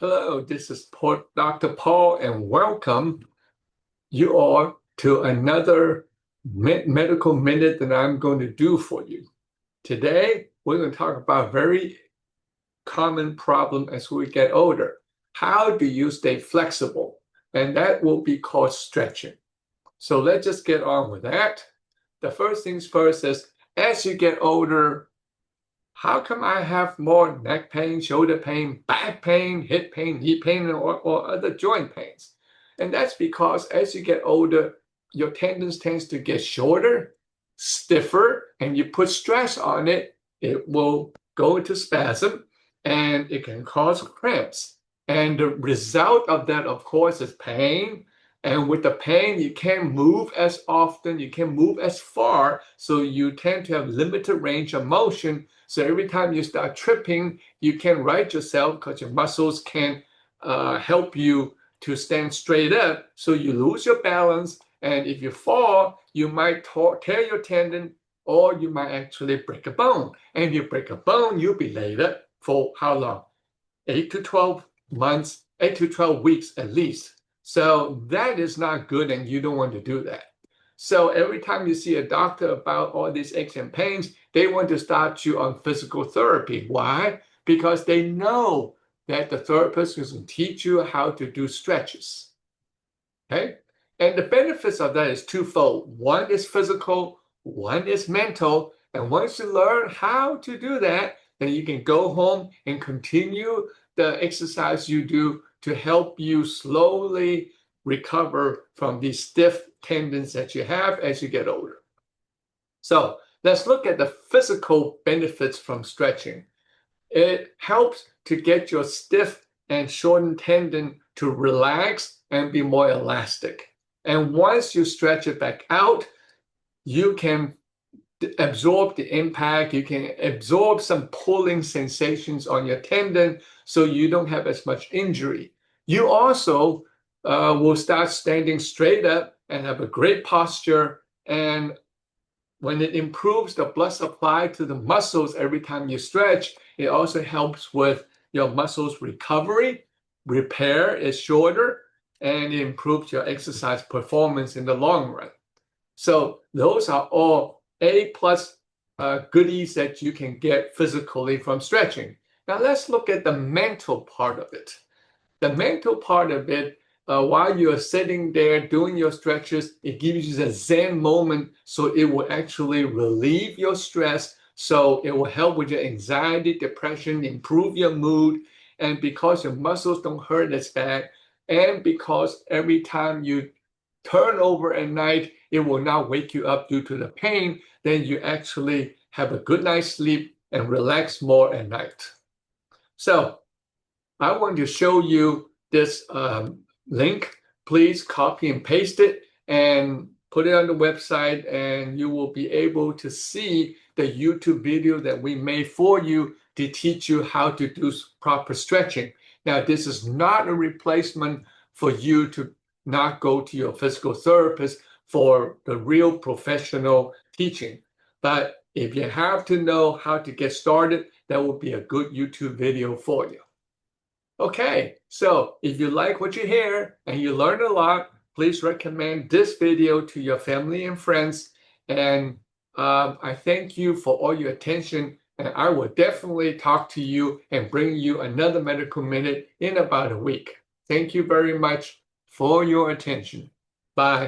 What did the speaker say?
Hello, this is Dr. Paul, and welcome you all to another medical minute that I'm going to do for you. Today, we're going to talk about a very common problem as we get older. How do you stay flexible? And that will be called stretching. So let's just get on with that. The first things first is, as you get older, how come I have more neck pain, shoulder pain, back pain, hip pain, knee pain, or other joint pains? And that's because as you get older, your tendons tends to get shorter, stiffer, and you put stress on it, it will go into spasm and it can cause cramps. And the result of that, of course, is pain. And with the pain, you can't move as often, you can't move as far, so you tend to have limited range of motion. So every time you start tripping, you can't right yourself because your muscles can't help you to stand straight up. So you lose your balance, and if you fall, you might tear your tendon, or you might actually break a bone. And if you break a bone, you'll be laid up for how long? 8 to 12 months, 8 to 12 weeks at least. So that is not good, and you don't want to do that. So every time you see a doctor about all these aches and pains, they want to start you on physical therapy. Why? Because they know that the therapist is going to teach you how to do stretches. Okay? And the benefits of that is twofold. One is physical, one is mental. And once you learn how to do that, then you can go home and continue the exercise you do to help you slowly recover from these stiff tendons that you have as you get older. So let's look at the physical benefits from stretching. It helps to get your stiff and shortened tendon to relax and be more elastic. And once you stretch it back out, you can absorb the impact, you can absorb some pulling sensations on your tendon so you don't have as much injury. You also will start standing straight up and have a great posture. And when it improves the blood supply to the muscles every time you stretch, it also helps with your muscles recovery. Repair is shorter, and it improves your exercise performance in the long run. So those are all A-plus goodies that you can get physically from stretching. Now let's look at the mental part of it. The mental part of it, while you're sitting there doing your stretches, it gives you a Zen moment, so it will actually relieve your stress. So it will help with your anxiety, depression, improve your mood. And because your muscles don't hurt as bad, and because every time you turn over at night, it will not wake you up due to the pain, then you actually have a good night's sleep and relax more at night. So I want to show you this link. Please copy and paste it and put it on the website, and you will be able to see the YouTube video that we made for you to teach you how to do proper stretching. Now, this is not a replacement for you to not go to your physical therapist for the real professional teaching. But if you have to know how to get started, that will be a good YouTube video for you. Okay, so if you like what you hear and you learn a lot, please recommend this video to your family and friends. And I thank you for all your attention, and I will definitely talk to you and bring you another Medical Minute in about a week. Thank you very much for your attention. Bye.